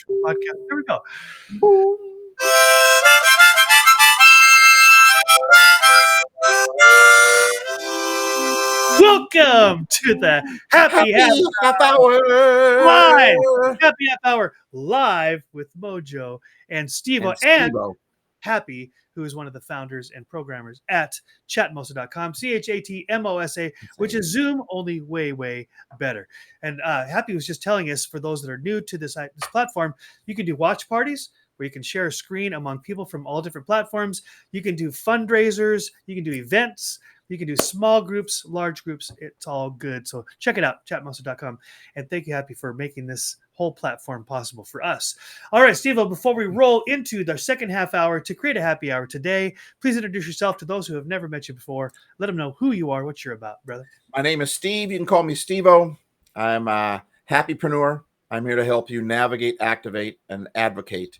podcast. Here we go. Welcome to the Happy Half Half Hour Live. Happy Half Hour live with Mojo and Stevo and Steve-O. Happy, who is one of the founders and programmers at chatmosa.com, CHATMOSA, which is Zoom, only way, way better. And Happy was just telling us, for those that are new to this platform, you can do watch parties where you can share a screen among people from all different platforms. You can do fundraisers. You can do events. You can do small groups, large groups. It's all good. So check it out, chatmosa.com. And thank you, Happy, for making this whole platform possible for us. All right, Steve, before we roll into the second half hour to create a happy hour today, please introduce yourself to those who have never met you before. Let them know who you are, what you're about, brother. My name is Steve. You can call me Steve-O. I'm a happypreneur. I'm here to help you navigate, activate, and advocate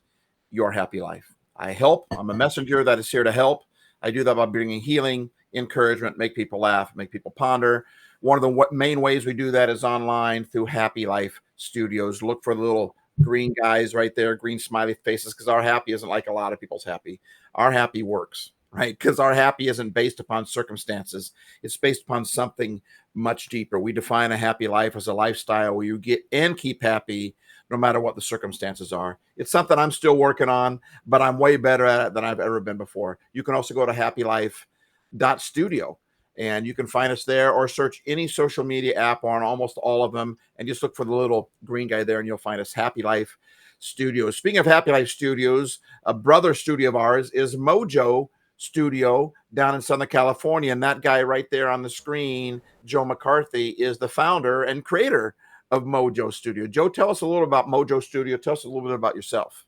your happy life. I help. I'm a messenger that is here to help. I do that by bringing healing, encouragement, make people laugh, make people ponder. One of the main ways we do that is online through Happy Life Studios. Look for the little green guys right there, green smiley faces, because our happy isn't like a lot of people's happy. Our happy works, right? Because our happy isn't based upon circumstances. It's based upon something much deeper. We define a happy life as a lifestyle where you get and keep happy no matter what the circumstances are. It's something I'm still working on, but I'm way better at it than I've ever been before. You can also go to happylife.studio and you can find us there, or search any social media app on almost all of them and just look for the little green guy there and you'll find us, Happy Life Studios. Speaking of Happy Life Studios, a brother studio of ours is Mojo Studio down in Southern California. And that guy right there on the screen, Joe McCarthy, is the founder and creator of Mojo Studio. Joe, tell us a little about Mojo Studio. Tell us a little bit about yourself.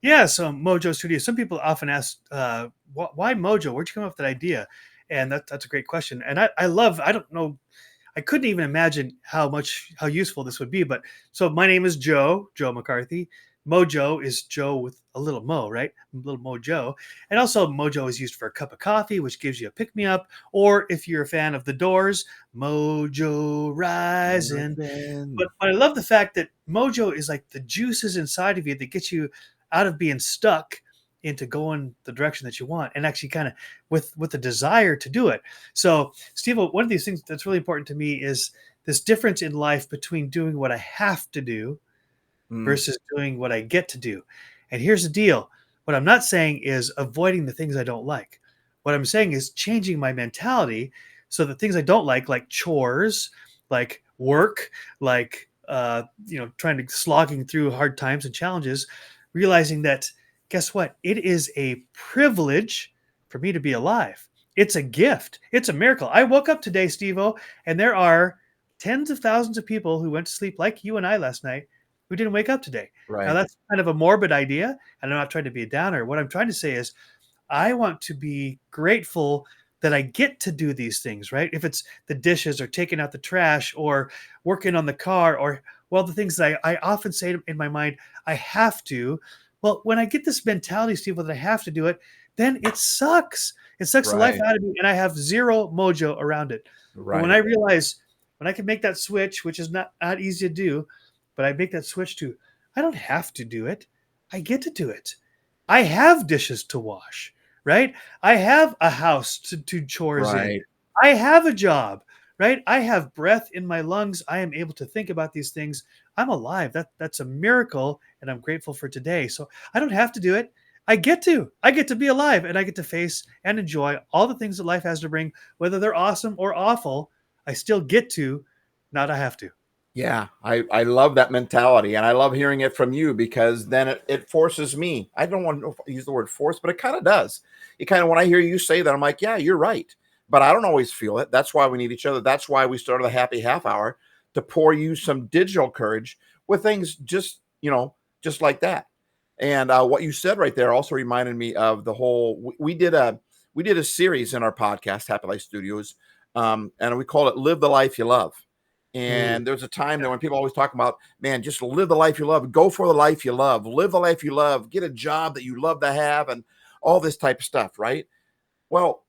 Yeah, so Mojo Studio. Some people often ask, why Mojo? Where'd you come up with that idea? And that's a great question. And I don't know, I couldn't even imagine how useful this would be. But so my name is Joe McCarthy. Mojo is Joe with a little mo, right? A little Mojo. And also Mojo is used for a cup of coffee, which gives you a pick-me-up. Or if you're a fan of The Doors, Mojo Rising. But I love the fact that Mojo is like the juices inside of you that get you out of being stuck into going the direction that you want, and actually kind of with the desire to do it. So Steve, one of these things that's really important to me is this difference in life between doing what I have to do versus doing what I get to do. And here's the deal. What I'm not saying is avoiding the things I don't like. What I'm saying is changing my mentality so that things I don't like chores, like work, like trying to slogging through hard times and challenges, realizing that, guess what? It is a privilege for me to be alive. It's a gift. It's a miracle. I woke up today, Steve-O, and there are tens of thousands of people who went to sleep like you and I last night who didn't wake up today. Right. Now, that's kind of a morbid idea, and I'm not trying to be a downer. What I'm trying to say is I want to be grateful that I get to do these things, right? If it's the dishes or taking out the trash or working on the car or, well, the things that I often say in my mind, I have to. Well, when I get this mentality, Steve, that I have to do it, then it sucks. It sucks the life out of me, and I have zero mojo around it. Right. But when I realize, when I can make that switch, which is not easy to do, but I make that switch to, I don't have to do it. I get to do it. I have dishes to wash, right? I have a house to do chores in. I have a job, right? I have breath in my lungs. I am able to think about these things. I'm alive. That's a miracle, and I'm grateful for today. So I don't have to do it. I get to be alive, and I get to face and enjoy all the things that life has to bring, whether they're awesome or awful. I still get to, not I have to. Yeah, I love that mentality, and I love hearing it from you, because then it forces me. I don't want to use the word force, but it kind of does. It kind of, when I hear you say that, I'm like, yeah, you're right. But I don't always feel it. That's why we need each other. That's why we started the Happy Half Hour, to pour you some digital courage with things just like that. And what you said right there also reminded me of the whole, we did a series in our podcast, Happy Life Studios, and we called it Live the Life You Love. And there's a time that when people always talk about, man, just live the life you love, go for the life you love, live the life you love, get a job that you love to have, and all this type of stuff, right? Well,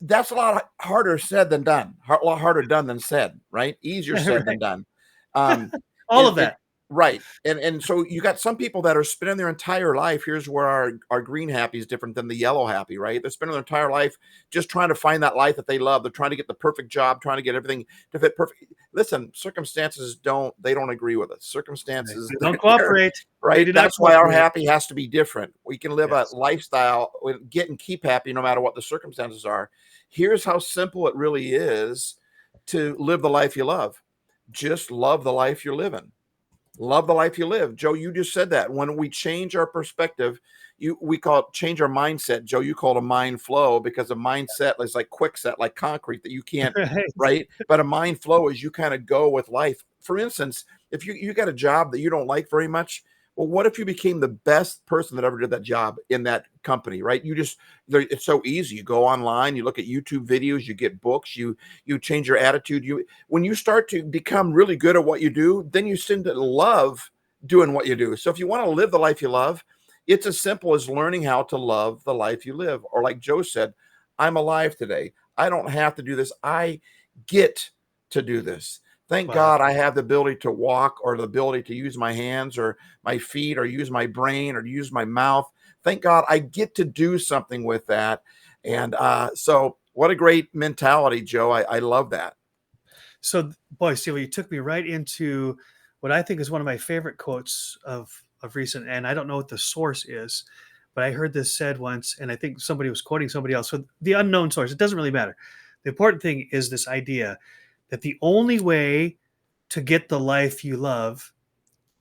that's a lot harder said than done. A lot harder done than said, right? Easier said than done. All of that. Right. And so you got some people that are spending their entire life. Here's where our green happy is different than the yellow happy, right? They're spending their entire life just trying to find that life that they love. They're trying to get the perfect job, trying to get everything to fit perfect. Listen, circumstances don't agree with us. Right. Circumstances, They don't they're cooperate. They right. do not That's why our cooperate. happy has to be different. We can live a Yes. lifestyle, get and keep happy no matter what the circumstances are. Here's how simple it really is to live the life you love. Just love the life you're living. Love the life you live. Joe, you just said that. When we change our perspective, we call it change our mindset. Joe, you call it a mind flow because a mindset is like quickset, like concrete that you can't, Right. right? But a mind flow is you kind of go with life. For instance, if you got a job that you don't like very much, well, what if you became the best person that ever did that job in that company, right? It's so easy. You go online, you look at YouTube videos, you get books, you change your attitude. When you start to become really good at what you do, then you seem to love doing what you do. So if you want to live the life you love, it's as simple as learning how to love the life you live. Or like Joe said, I'm alive today. I don't have to do this. I get to do this. Thank Wow. God I have the ability to walk or the ability to use my hands or my feet or use my brain or use my mouth. Thank God I get to do something with that. And so what a great mentality, Joe. I love that. So, boy, Steve, you took me right into what I think is one of my favorite quotes of recent, and I don't know what the source is, but I heard this said once, and I think somebody was quoting somebody else. So the unknown source, it doesn't really matter. The important thing is this idea that the only way to get the life you love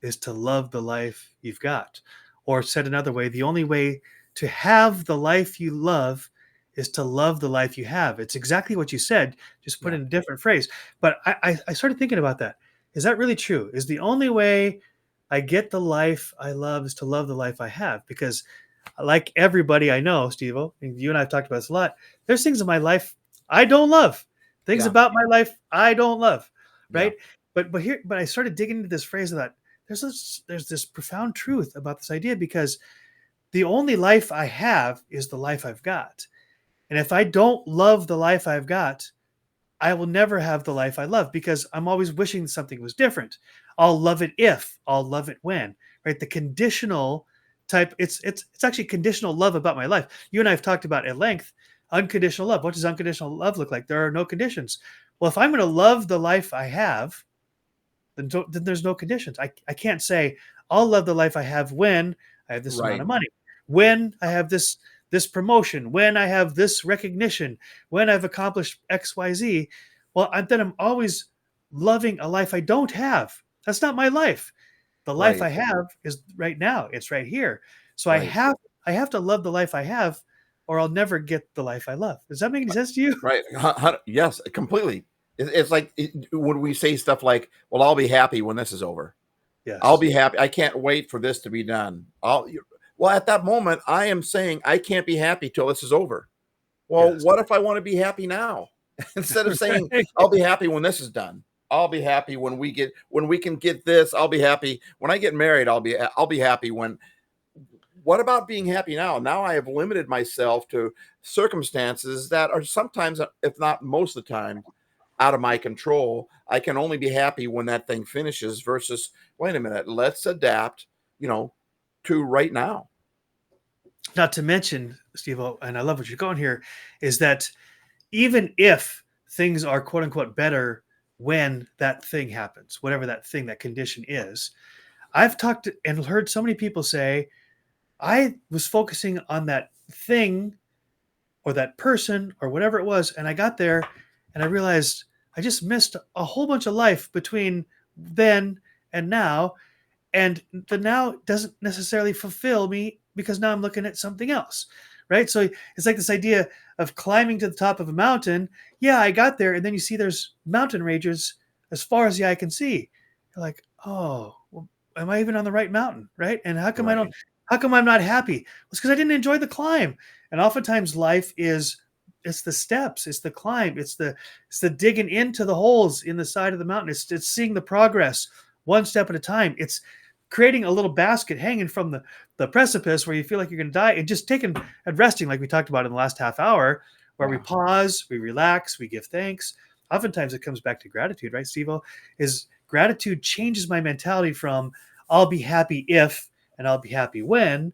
is to love the life you've got. Or said another way, the only way to have the life you love is to love the life you have. It's exactly what you said, just put Yeah. in a different phrase. But I started thinking about that. Is that really true? Is the only way I get the life I love is to love the life I have? Because like everybody I know, Steve, and you and I have talked about this a lot, there's things in my life I don't love. Things Yeah. about my life I don't love. Yeah. Right. But I started digging into this phrase of that there's this profound truth about this idea because the only life I have is the life I've got. And if I don't love the life I've got, I will never have the life I love because I'm always wishing something was different. I'll love it if, I'll love it when, right? The conditional type, it's actually conditional love about my life. You and I have talked about at length unconditional love. What does unconditional love look like? There are no conditions. Well, if I'm going to love the life I have, then there's no conditions. I can't say I'll love the life I have when I have this amount Right. of money, when I have this promotion, when I have this recognition, when I've accomplished XYZ. Well, then I'm always loving a life I don't have. That's not my life. The life Right. I have is right now. It's right here. So Right. I have to love the life I have, or I'll never get the life I love. Does that make any sense to you? Right. Yes, completely. It's like when we say stuff like, "Well, I'll be happy when this is over. I'll Yes. be happy. I can't wait for this to be done." Well, at that moment, I am saying I can't be happy till this is over. Well, Yes. what if I want to be happy now? Instead of saying I'll be happy when this is done. I'll be happy when we can get this. I'll be happy when I get married. I'll be happy when. What about being happy now? Now I have limited myself to circumstances that are sometimes, if not most of the time, out of my control. I can only be happy when that thing finishes versus, wait a minute, let's adapt, you know, to right now. Not to mention, Steve, and I love what you're going here, is that even if things are quote unquote better when that thing happens, whatever that thing, that condition is, I've talked and heard so many people say, I was focusing on that thing or that person or whatever it was, and I got there and I realized I just missed a whole bunch of life between then and now, and the now doesn't necessarily fulfill me because now I'm looking at something else, right? So it's like this idea of climbing to the top of a mountain. Yeah, I got there, and then you see there's mountain ranges as far as the eye can see. You're like, oh, well, am I even on the right mountain, right? And how come I don't? Right. How come I'm not happy? Well, it's because I didn't enjoy the climb. And oftentimes, life is it's the steps, it's the climb, it's the digging into the holes in the side of the mountain. It's seeing the progress one step at a time. It's creating a little basket hanging from the precipice where you feel like you're going to die and just taking and resting like we talked about in the last half hour where we Yeah. pause, we relax, we give thanks. Oftentimes it comes back to gratitude, right, Steve? Is gratitude changes my mentality from I'll be happy if and I'll be happy when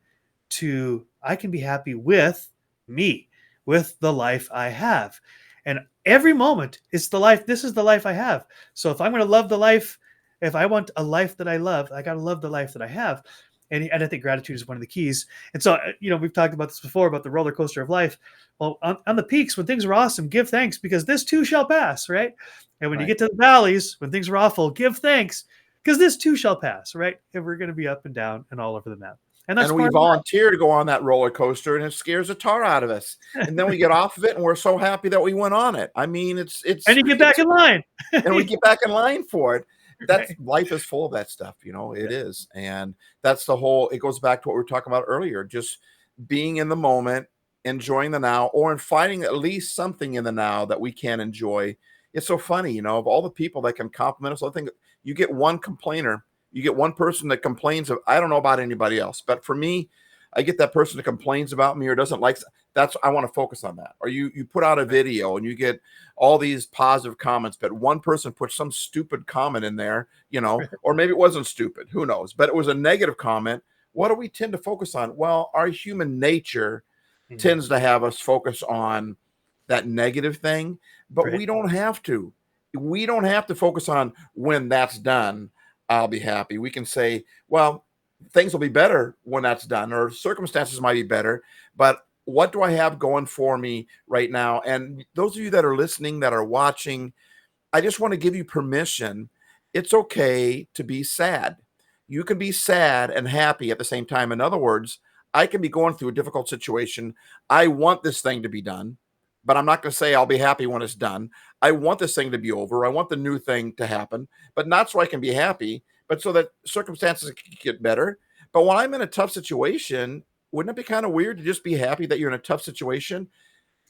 to I can be happy with me, with the life I have. And every moment it's the life, this is the life I have. So if I'm going to love the life, if I want a life that I love, I got to love the life that I have. And I think gratitude is one of the keys. And so, we've talked about this before about the roller coaster of life. Well, on the peaks, when things are awesome, give thanks because this too shall pass, right? And when you Right. get to the valleys, when things are awful, give thanks because this too shall pass, right? And we're going to be up and down and all over the map. And that's And we part of life. volunteer to go on that roller coaster, and it scares the tar out of us. And then we get off of it, and we're so happy that we went on it. I mean, And you get back in line. and we get back in line for it. That's Right. life is full of that stuff, it Yeah. is. And that's the whole, it goes back to what we were talking about earlier, just being in the moment, enjoying the now, or in finding at least something in the now that we can enjoy. It's so funny, of all the people that can compliment us, I think you get one complainer, you get one person that complains of, I don't know about anybody else, but for me, I get that person that complains about me or doesn't like, that's, I want to focus on that. Or you put out a video and you get all these positive comments, but one person put some stupid comment in there, or maybe it wasn't stupid, who knows, but it was a negative comment. What do we tend to focus on? Well, our human nature Mhm. tends to have us focus on that negative thing, but Right. we don't have to. We don't have to focus on when that's done, I'll be happy. We can say, well, things will be better when that's done, or circumstances might be better, but what do I have going for me right now? And those of you that are listening, that are watching, I just want to give you permission. It's okay to be sad. You can be sad and happy at the same time. In other words, I can be going through a difficult situation. I want this thing to be done, but I'm not going to say I'll be happy when it's done. I want this thing to be over. I want the new thing to happen, but not so I can be happy, but so that circumstances can get better. But when I'm in a tough situation, wouldn't it be kind of weird to just be happy that you're in a tough situation?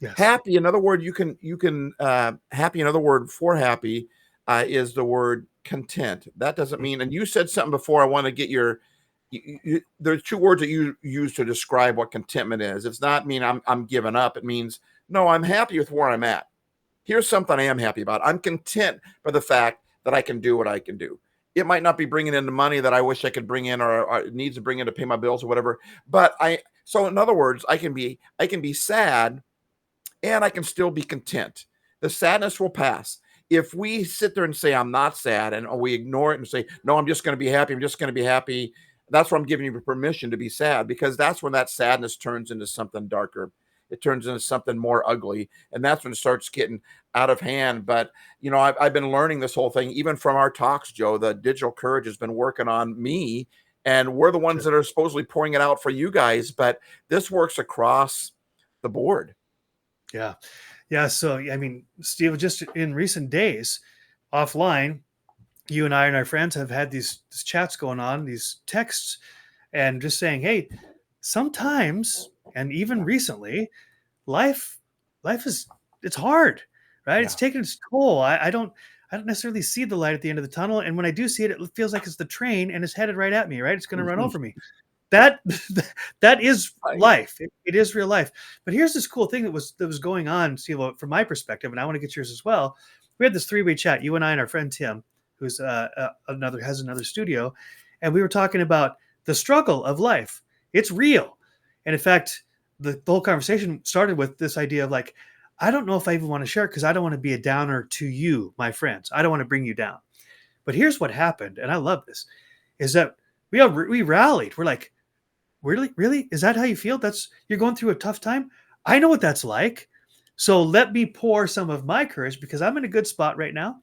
Yes. Happy, another word you can happy, another word for happy is the word content. That doesn't Mm. mean, and you said something before, I want to get your, there's two words that you use to describe what contentment is. It's not mean I'm giving up. It means, no, I'm happy with where I'm at. Here's something I am happy about. I'm content by the fact that I can do what I can do. It might not be bringing in the money that I wish I could bring in, or it needs to bring in to pay my bills or whatever. But so in other words, I can be sad and I can still be content. The sadness will pass. If we sit there and say, I'm not sad, and we ignore it and say, no, I'm just going to be happy, I'm just going to be happy, that's where I'm giving you permission to be sad, because that's when that sadness turns into something darker. It turns into something more ugly. And that's when it starts getting out of hand. But, I've been learning this whole thing, even from our talks, Joe. The digital courage has been working on me, and we're the ones Sure. that are supposedly pouring it out for you guys. But this works across the board. Yeah. Yeah. So, Steve, just in recent days, offline, you and I and our friends have had these chats going on, these texts, and just saying, hey, sometimes, and even Yeah. recently, life life is it's hard, right? It's Yeah. taking its toll. I don't necessarily see the light at the end of the tunnel, and when I do see it, it feels like it's the train and it's headed right at me, right? It's going to run Mhm. over me. That that is Right. life. It is real life. But here's this cool thing that was going on, Steve, from my perspective, and I want to get yours as well. We had this three-way chat, you and I and our friend Tim, who's another studio, and we were talking about the struggle of life. It's real, and in fact, the whole conversation started with this idea of like, I don't know if I even want to share it because I don't want to be a downer to you, my friends. I don't want to bring you down. But here's what happened, and I love this, is that we rallied. We're like, really, is that how you feel? That's you're going through a tough time. I know what that's like. So let me pour some of my courage because I'm in a good spot right now.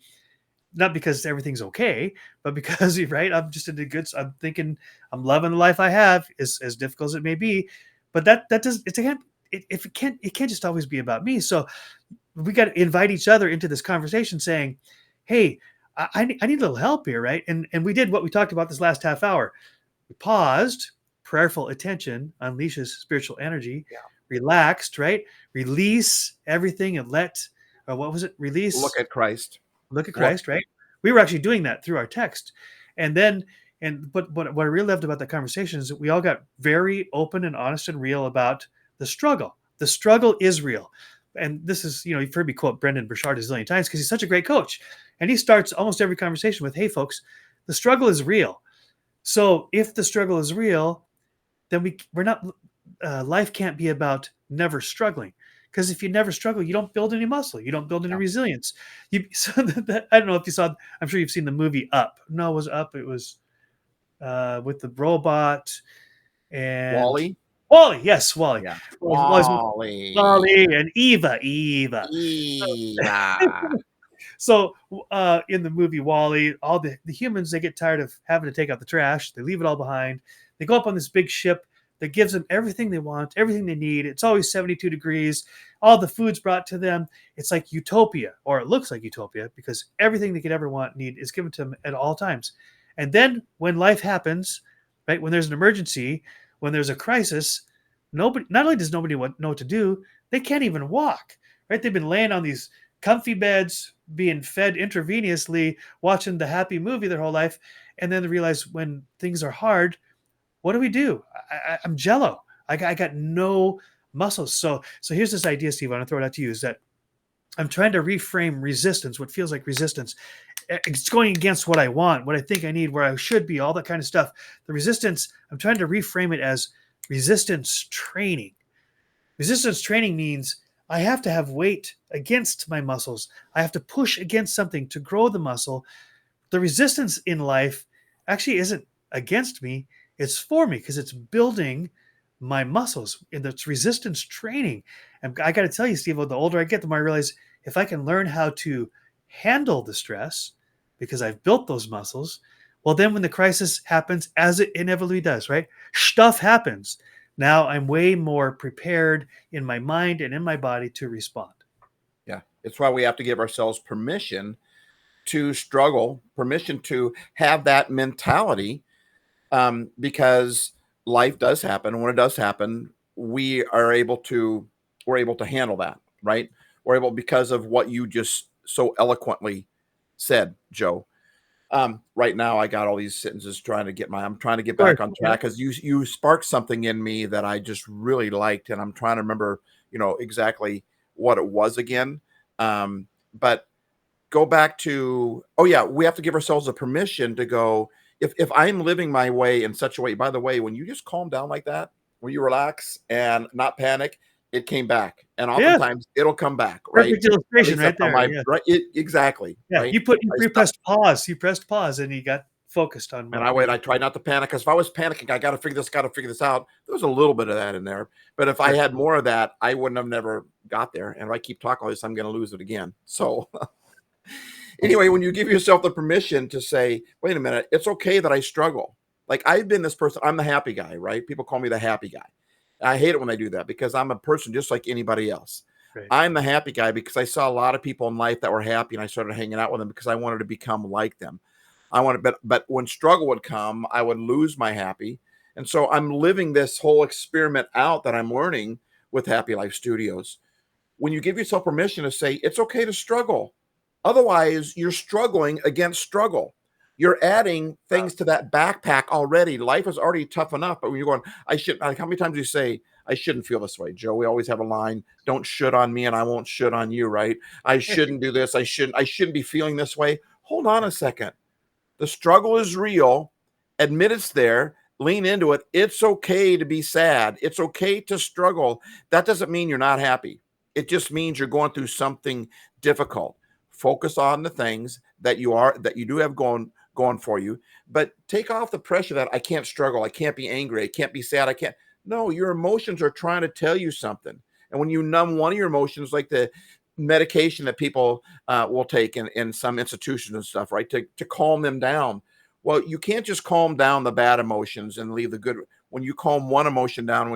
Not because everything's okay, but because right, I'm just in a good. I'm thinking I'm loving the life I have, as difficult as it may be. But that does it can't if it can't just always be about me. So we got to invite each other into this conversation, saying, "Hey, I need a little help here, right?" And we did what we talked about this last half hour. We paused, prayerful attention unleashes spiritual energy, Yeah. relaxed, right? Release everything and what was it? Look Release, at Christ. look at Look. Christ, right? We were actually doing that through our text. And then, but what I really loved about that conversation is that we all got very open and honest and real about the struggle. The struggle is real. and this is, you've heard me quote Brendan Burchard a zillion times because he's such a great coach. And he starts almost every conversation with, hey, folks, the struggle is real. So if the struggle is real, then we're not, life can't be about never struggling. Because if you never struggle, you don't build any muscle. You don't build any resilience. So I don't know if you saw, I'm sure you've seen the movie Up. No, it was Up. It was with the robot and Wally. Wally. Yes, Wally. Yeah. Wally Wally. and Eva. Eva. So in the movie Wally, all the humans, they get tired of having to take out the trash. They leave it all behind. They go up on this big ship that gives them everything they want, everything they need. It's always 72 degrees. All the food's brought to them. It's like utopia, or it looks like utopia, because everything they could ever want, need is given to them at all times. And then when life happens, right, when there's an emergency, when there's a crisis, not only does nobody know what to do, they can't even walk, right? They've been laying on these comfy beds, being fed intravenously, watching the happy movie their whole life, and then they realize when things are hard, what do? I'm jello. I got no muscles. So here's this idea, Steve. I'm gonna throw it out to you. Is that I'm trying to reframe resistance, what feels like resistance. It's going against what I want, what I think I need, where I should be, all that kind of stuff. The resistance, I'm trying to reframe it as resistance training. Resistance training means I have to have weight against my muscles. I have to push against something to grow the muscle. The resistance in life actually isn't against me, it's for me because it's building my muscles, and it's resistance training. And I got to tell you, Steve, the older I get, the more I realize if I can learn how to handle the stress because I've built those muscles, well, then when the crisis happens, as it inevitably does, right? Stuff happens. Now I'm way more prepared in my mind and in my body to respond. Yeah. It's why we have to give ourselves permission to struggle, permission to have that mentality, because life does happen. And when it does happen, we're able to handle that, right? We're able, because of what you just so eloquently said, Joe. Right now I got all these sentences I'm trying to get back on track, because you sparked something in me that I just really liked, and I'm trying to remember, exactly what it was again. But go back to, oh yeah, we have to give ourselves a permission to go, if I'm living my way in such a way, by the way, when you just calm down like that, when you relax and not panic, it came back. And oftentimes it'll come back, right? Perfect illustration right there. Right, exactly. Yeah, right. You pressed pause. You pressed pause, and you got focused on. And I tried not to panic, because if I was panicking, I got to figure this out. There was a little bit of that in there, but if I had more of that, I wouldn't have never got there. And if I keep talking like this, I'm going to lose it again. So anyway, when you give yourself the permission to say, wait a minute, it's okay that I struggle. Like, I've been this person, I'm the happy guy, right? People call me the happy guy. I hate it when they do that, because I'm a person just like anybody else. Right. I'm the happy guy because I saw a lot of people in life that were happy, and I started hanging out with them because I wanted to become like them. But when struggle would come, I would lose my happy. And so I'm living this whole experiment out that I'm learning with Happy Life Studios. When you give yourself permission to say, it's okay to struggle. Otherwise, you're struggling against struggle. You're adding things to that backpack already. Life is already tough enough, but when you're going, like, how many times do you say, I shouldn't feel this way, Joe? We always have a line, don't shit on me and I won't shit on you, right? I shouldn't do this. I shouldn't be feeling this way. Hold on a second. The struggle is real. Admit it's there. Lean into it. It's okay to be sad. It's okay to struggle. That doesn't mean you're not happy. It just means you're going through something difficult. Focus on the things that you do have going for you, but take off the pressure that I can't struggle. I can't be angry. I can't be sad. I can't. No, your emotions are trying to tell you something. And when you numb one of your emotions, like the medication that people will take in some institutions and stuff, right, to calm them down. Well, you can't just calm down the bad emotions and leave the good. When you calm one emotion down,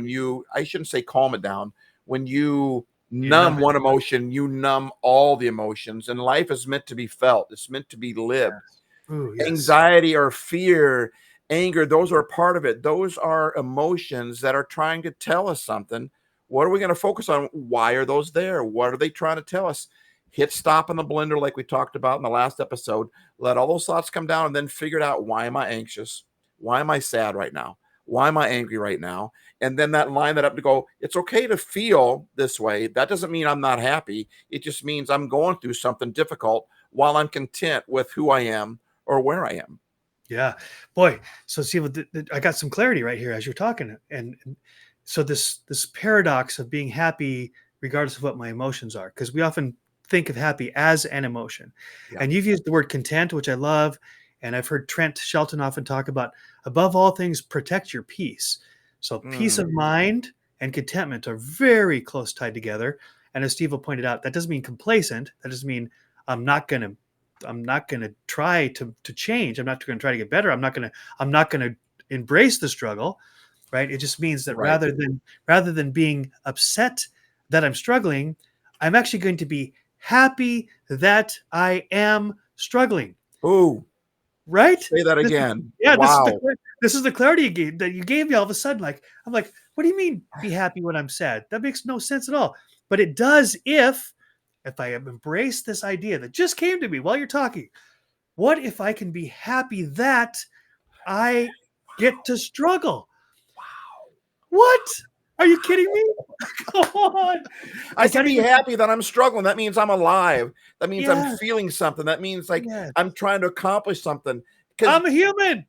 I shouldn't say calm it down, when you numb one emotion, you numb all the emotions. And life is meant to be felt. It's meant to be lived. Yes. Ooh, yes. Anxiety or fear, anger, those are part of it. Those are emotions that are trying to tell us something. What are we going to focus on? Why are those there? What are they trying to tell us? Hit stop in the blender, like we talked about in the last episode. Let all those thoughts come down, and then figure it out. Why am I anxious? Why am I sad right now? Why am I angry right now? And then that line that up to go, it's okay to feel this way. That doesn't mean I'm not happy. It just means I'm going through something difficult while I'm content with who I am or where I am. Yeah, boy. So see, I got some clarity right here as you're talking, and so this paradox of being happy regardless of what my emotions are, because we often think of happy as an emotion, Yeah. and you've used the word content, which I love, and I've heard Trent Shelton often talk about above all things, protect your peace. So peace Mm, of mind and contentment are very close tied together. And as Steve pointed out, that doesn't mean complacent. That doesn't mean I'm not going to try to change. I'm not going to try to get better. I'm not going to embrace the struggle, right? It just means that right. rather than being upset that I'm struggling, I'm actually going to be happy that I am struggling, Ooh, right? say that This, again. yeah, Wow. this is the clarity you gave me all of a sudden. Like I'm like, what do you mean be happy when I'm sad? That makes no sense at all. But it does if I embrace this idea that just came to me while you're talking. What if I can be happy that I get to struggle? What? Are you kidding me? Come on. I I can can't be even. happy that I'm struggling. That means I'm alive. That means I'm Yes, feeling something. That means like yes. I'm trying to accomplish something. Because I'm a human.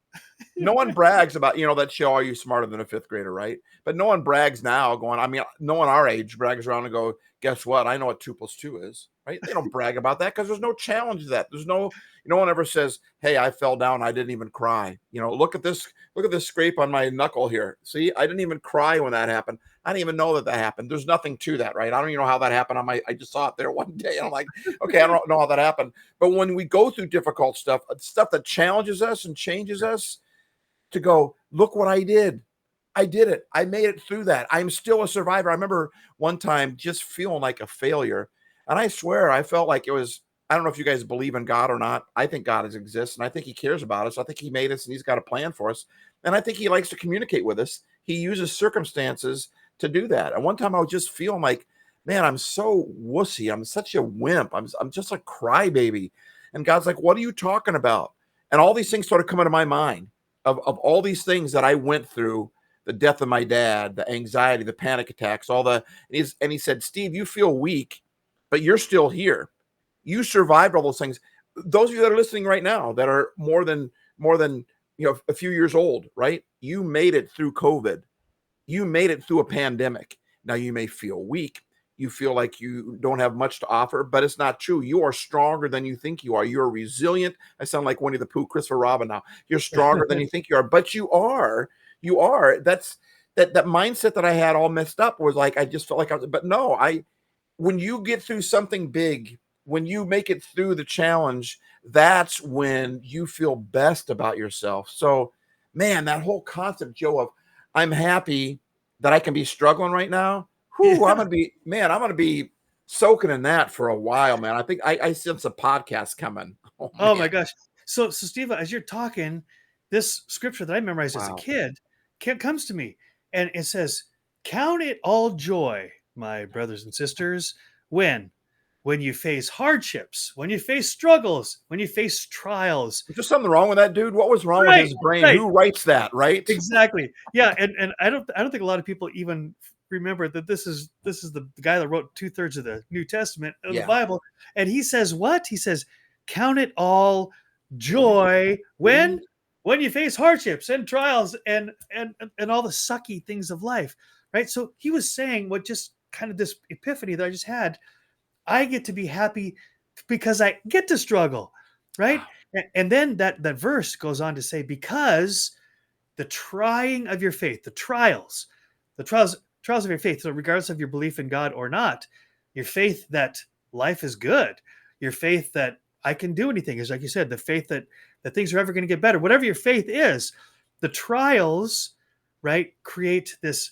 no one brags about, that show, Are You Smarter Than a Fifth Grader, right? But no one brags now going, I mean, no one our age brags around and go, guess what? I know what 2 + 2 is, right? They don't brag about that because there's no challenge to that. No one ever says, hey, I fell down. I didn't even cry. Look at this scrape on my knuckle here. See, I didn't even cry when that happened. I didn't even know that happened. There's nothing to that, right? I don't even know how that happened I just saw it there one day. And I'm like, okay, I don't know how that happened. But when we go through difficult stuff that challenges us and changes us, to go, look what I did. I did it. I made it through that. I'm still a survivor. I remember one time just feeling like a failure. And I swear I felt like I don't know if you guys believe in God or not. I think God exists and I think he cares about us. I think he made us and he's got a plan for us. And I think he likes to communicate with us. He uses circumstances to do that. And one time I was just feeling like, man, I'm so wussy. I'm such a wimp. I'm just a crybaby. And God's like, what are you talking about? And all these things started coming to my mind of all these things that I went through, the death of my dad, the anxiety, the panic attacks, and he said, Steve, you feel weak, but you're still here. You survived all those things. Those of you that are listening right now that are more than a few years old, right? You made it through COVID. You made it through a pandemic. Now you may feel weak. You feel like you don't have much to offer, but it's not true. You are stronger than you think you are. You're resilient. I sound like Winnie the Pooh, Christopher Robin now. You're stronger than you think you are, but you are. You are. That's that mindset that I had all messed up was like I just felt like but no, when you get through something big, when you make it through the challenge, that's when you feel best about yourself. So, man, that whole concept, Joe, of I'm happy that I can be struggling right now. Whew, Yeah. I'm gonna be soaking in that for a while, man. I think I sense a podcast coming. Oh Oh my man. gosh. So Steve, as you're talking, this scripture that I memorized as a Wow. kid comes to me, and it says, "Count it all joy, my brothers and sisters, when you face hardships, when you face struggles, when you face trials." Is there something wrong with that dude? What was wrong with Right, his brain? right. Who writes that, right? Exactly. Yeah, and I don't think a lot of people even remember that this is the guy that wrote 2/3 of the New Testament of the Yeah. Bible, and he says what? He says, "Count it all joy when you face hardships and trials and all the sucky things of life." Right? So he was saying what just kind of this epiphany that I just had. I get to be happy because I get to struggle, right? And then that verse goes on to say, because the trying of your faith, the trials of your faith. So regardless of your belief in God or not, your faith that life is good, your faith that I can do anything, is like you said, the faith that things are ever going to get better. Whatever your faith is, the trials, right, create this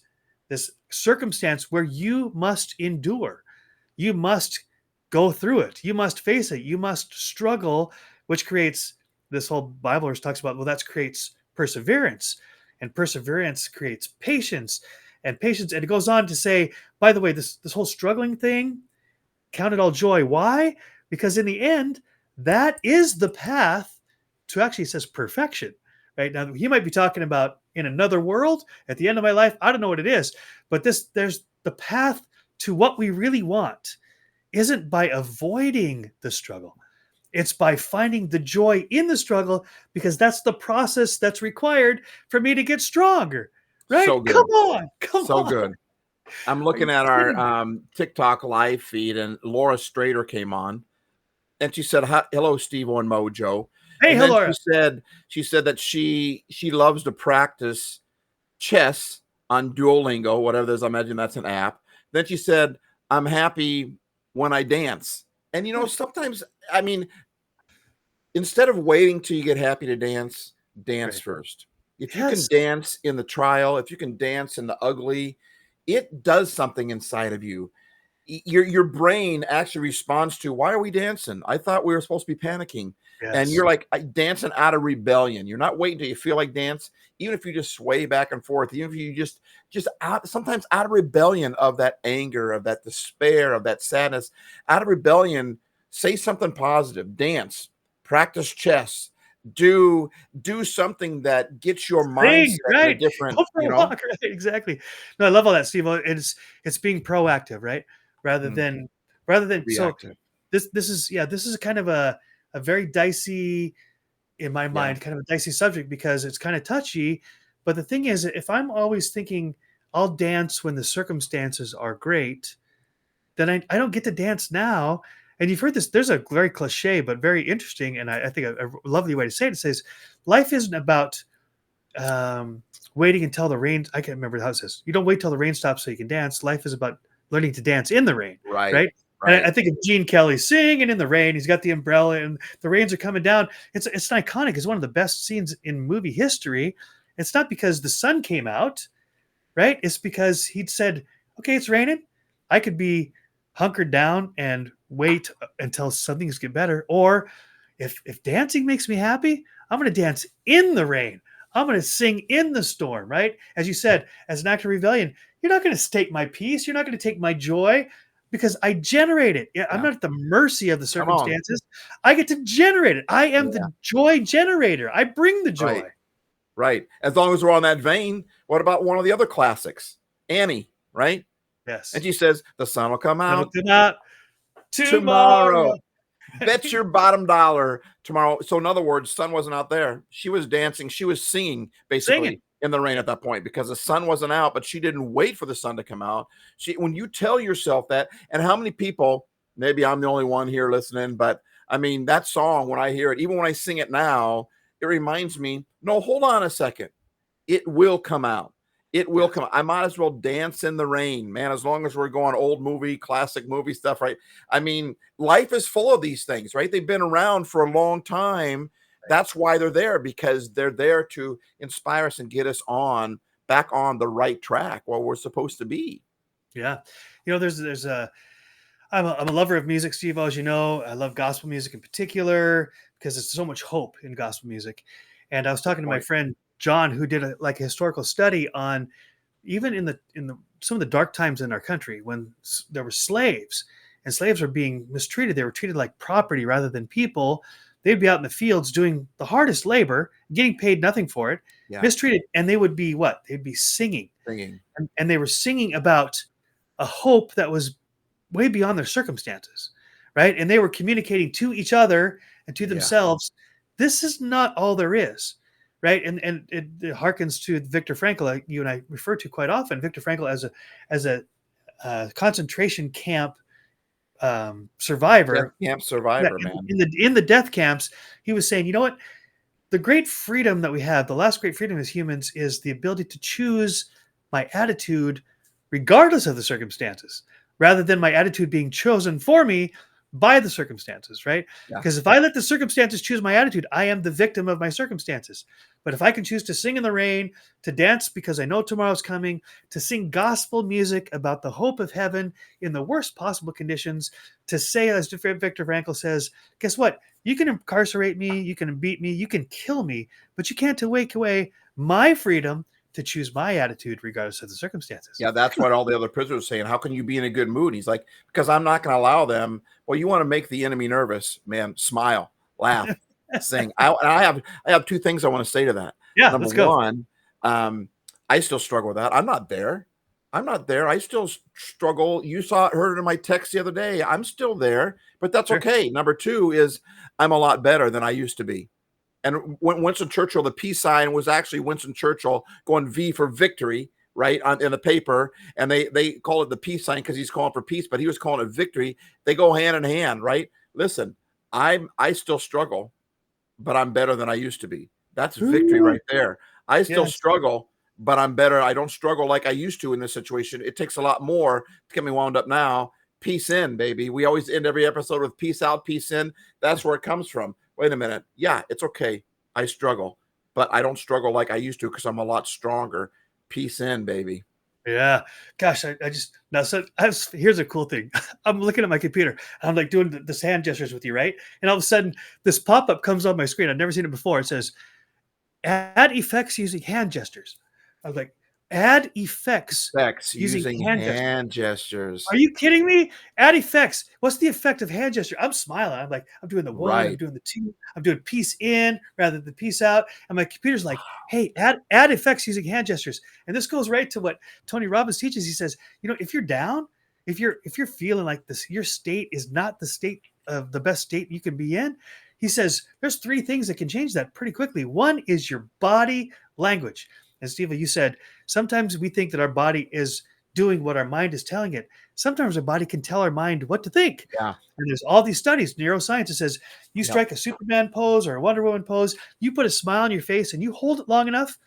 circumstance where you must endure. You must go through it. You must face it. You must struggle, which creates this whole Bible verse talks about, well, that creates perseverance, and perseverance creates patience, and patience. And it goes on to say, by the way, this whole struggling thing, count it all joy. Why? Because in the end, that is the path to, actually, it says perfection. Right now, he might be talking about in another world at the end of my life. I don't know what it is, but there's the path to what we really want isn't by avoiding the struggle. It's by finding the joy in the struggle, because that's the process that's required for me to get stronger. Right? So Come good. on. Come So on. good. I'm Are looking you at our kidding me? TikTok live feed, and Laura Strader came on, and she said, "Hello, Steve and Mojo." Hey, And then Laura. she said that she loves to practice chess on Duolingo, whatever it is. I imagine that's an app. Then she said, "I'm happy when I dance." And sometimes, I mean, instead of waiting till you get happy to dance, dance Right. first. If you can Yes. dance in the trial, if you can dance in the ugly, it does something inside of you. Your brain actually responds to, why are we dancing? I thought we were supposed to be panicking. And Yes. you're like dancing out of rebellion. You're not waiting till you feel like dance. Even if you just sway back and forth, even if you just out, sometimes out of rebellion of that anger, of that despair, of that sadness, out of rebellion, say something positive, dance, practice chess, do something that gets your Sing, mindset in a right? different, Go for a walk, right? Exactly. No, I love all that, Steve. It's being proactive, right? Rather mm, than rather than so reactive. this is, yeah, this is kind of a very dicey, in my Yeah. mind, kind of a dicey subject, because it's kind of touchy. But the thing is, if I'm always thinking I'll dance when the circumstances are great, then I don't get to dance now. And you've heard this, there's a very cliche but very interesting, and I think a lovely way to say it. It says, life isn't about waiting until the rain. I can't remember how it says. You don't wait till the rain stops so you can dance. Life is about learning to dance in the rain, Right. right? And I Right. think of Gene Kelly singing in the rain. He's got the umbrella and the rains are coming down. It's iconic. It's one of the best scenes in movie history. It's not because the sun came out, right? It's because he'd said, "Okay, it's raining. I could be hunkered down and wait until something's get better, or if dancing makes me happy, I'm going to dance in the rain. I'm going to sing in the storm." Right? As you said, as an act of rebellion, you're not going to take my peace. You're not going to take my joy, because I generate it. Yeah, I'm Yeah. not at the mercy of the Come on. circumstances. I get to generate it. I am Yeah. the joy generator. I bring the Right. joy. Right. As long as we're on that vein, what about one of the other classics? Annie, right? And Yes. she says, the sun will come It'll out come out tomorrow. tomorrow. Bet your bottom dollar tomorrow. So, in other words, sun wasn't out there. She was dancing. She was singing Singing. basically in the rain at that point because the sun wasn't out, but she didn't wait for the sun to come out. When you tell yourself that, and how many people, maybe I'm the only one here listening, but I mean, that song, when I hear it, even when I sing it now, it reminds me, no, hold on a second. It will come out. It will Yeah. come. I might as well dance in the rain, man, as long as we're going old movie, classic movie stuff, right? I mean, life is full of these things, right? They've been around for a long time. That's why they're there, because they're there to inspire us and get us on back on the right track where we're supposed to be. Yeah. There's a I'm a lover of music, Steve. As you know, I love gospel music in particular because there's so much hope in gospel music. And I was Good talking to my point. friend John, who did a historical study on, even in the some of the dark times in our country when there were slaves, and slaves were being mistreated. They were treated like property rather than people. They'd be out in the fields doing the hardest labor, getting paid nothing for it, Yeah. mistreated, and they would be what? They'd be singing, Singing. and they were singing about a hope that was way beyond their circumstances, right? And they were communicating to each other and to Yeah. themselves, this is not all there is, right? And it harkens to Viktor Frankl, like you and I refer to quite often. Viktor Frankl as a concentration camp Death survivor. camp Yeah, survivor, man. in the death camps, he was saying, you know what? The great freedom that we have, the last great freedom as humans, is the ability to choose my attitude regardless of the circumstances, rather than my attitude being chosen for me by the circumstances, right? Yeah. Because if I let the circumstances choose my attitude, I am the victim of my circumstances. But if I can choose to sing in the rain, to dance because I know tomorrow's coming, to sing gospel music about the hope of heaven in the worst possible conditions, to say, as Viktor Frankl says, guess what? You can incarcerate me, you can beat me, you can kill me, but you can't take away my freedom to choose my attitude regardless of the circumstances. Yeah, that's what all the other prisoners are saying. How can you be in a good mood? He's like, because I'm not going to allow them. Well, you want to make the enemy nervous, man. Smile, laugh, sing. I have two things I want to say to that. Yeah, Number let's go. one, Um, I still struggle with that. I'm not there. I'm not there. I still struggle. You heard it in my text the other day. I'm still there, but that's Sure. okay. Number two is I'm a lot better than I used to be. And when Winston Churchill, the peace sign was actually Winston Churchill going V for victory, right, in the paper. And they call it the peace sign because he's calling for peace, but he was calling it victory. They go hand in hand, right? Listen, I still struggle, but I'm better than I used to be. That's victory Ooh, right there. I still yes. struggle, but I'm better. I don't struggle like I used to in this situation. It takes a lot more to get me wound up now. Peace in, baby. We always end every episode with peace out, peace in. That's where it comes from. Wait a minute. Yeah, it's okay. I struggle, but I don't struggle like I used to because I'm a lot stronger. Peace in, baby. Yeah. Gosh, I just now so here's a cool thing. I'm looking at my computer. I'm like doing this hand gestures with you, right? And all of a sudden, this pop-up comes on my screen. I've never seen it before. It says, add effects using hand gestures. I was like, add effects Effects using using hand gestures. hand gestures. Are you kidding me? Add effects. What's the effect of hand gesture? I'm smiling. I'm like, I'm doing the one, I'm Right. doing the two, I'm doing peace in rather than peace out. And my computer's like, hey, add effects using hand gestures. And this goes right to what Tony Robbins teaches. He says, if you're down, if you're feeling like this, your state is not the state of the best state you can be in. He says there's three things that can change that pretty quickly. One is your body language. And Steve, you said sometimes we think that our body is doing what our mind is telling it. Sometimes our body can tell our mind what to think. Yeah. And there's all these studies, neuroscience that says you Yep. strike a Superman pose or a Wonder Woman pose, you put a smile on your face and you hold it long enough,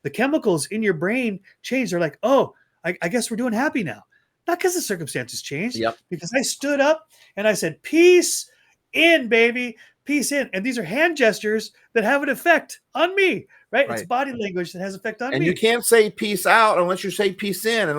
the chemicals in your brain change. They're like, oh, I guess we're doing happy now. Not because the circumstances changed, Yep. because I stood up and I said, peace in, baby, peace in. And these are hand gestures that have an effect on me, right? It's Right. body language that has effect on And me. you can't say peace out unless you say peace in.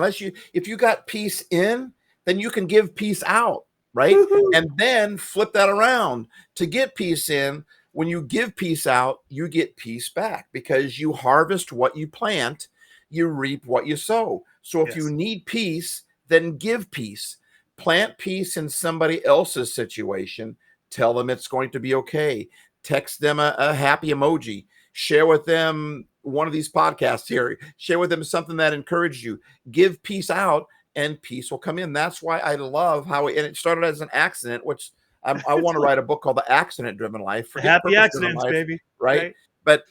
If you got peace in, then you can give peace out, right? Woo-hoo. And then flip that around to get peace in. When you give peace out, you get peace back because you harvest what you plant, you reap what you sow. So if you Yes. need peace, then give peace. Plant peace in somebody else's situation. Tell them it's going to be okay. Text them a happy emoji. Share with them one of these podcasts here. Share with them something that encouraged you. Give peace out and peace will come in. That's why I love how it started as an accident, which I want to write a book called The Accident Driven Life. Forget Happy purpose driven accidents, life, baby. right? But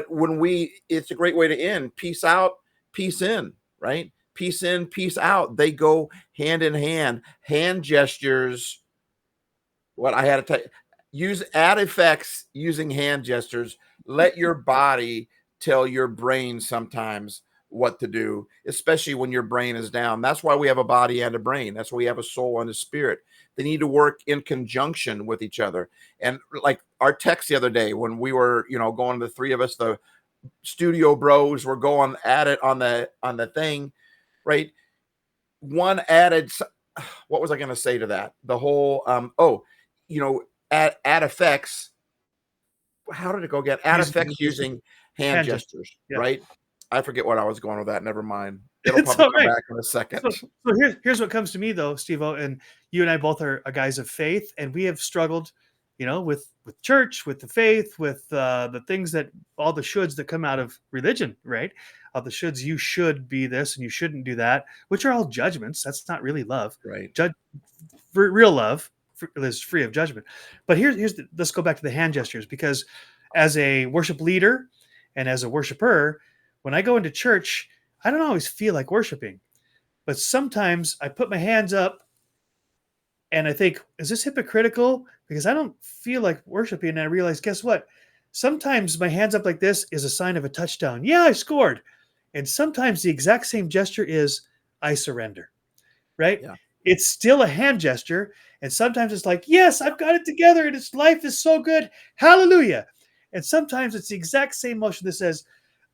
when it's a great way to end. Peace out, peace in, right? Peace in, peace out. They go hand in hand. Hand gestures. What I had to tell you, add effects using hand gestures. Let your body tell your brain sometimes what to do, especially when your brain is down. That's why we have a body and a brain. That's why we have a soul and a spirit. They need to work in conjunction with each other. And like our text the other day when we were, going, the three of us, the studio bros, were going at it on the thing, right? One added, what was I going to say to that? The whole, add effects. How did it go again? Add effects using hand hand gestures. gestures, Yeah. right? I forget what I was going with that. Never mind. It'll It's probably all come right. back in a second. So here's what comes to me though, Steve-O, and you and I both are guys of faith, and we have struggled, with church, with the faith, with the things that all the shoulds that come out of religion, right? All the shoulds, you should be this and you shouldn't do that, which are all judgments. That's not really love. Right. Real love is free of judgment. But let's go back to the hand gestures, because as a worship leader and as a worshiper, when I go into church, I don't always feel like worshiping, but sometimes I put my hands up and I think, is this hypocritical? Because I don't feel like worshiping. And I realize, guess what? Sometimes my hands up like this is a sign of a touchdown. Yeah, I scored. And sometimes the exact same gesture is, I surrender, right? Yeah. It's still a hand gesture. And sometimes it's like, yes, I've got it together and life is so good. Hallelujah. And sometimes it's the exact same motion that says,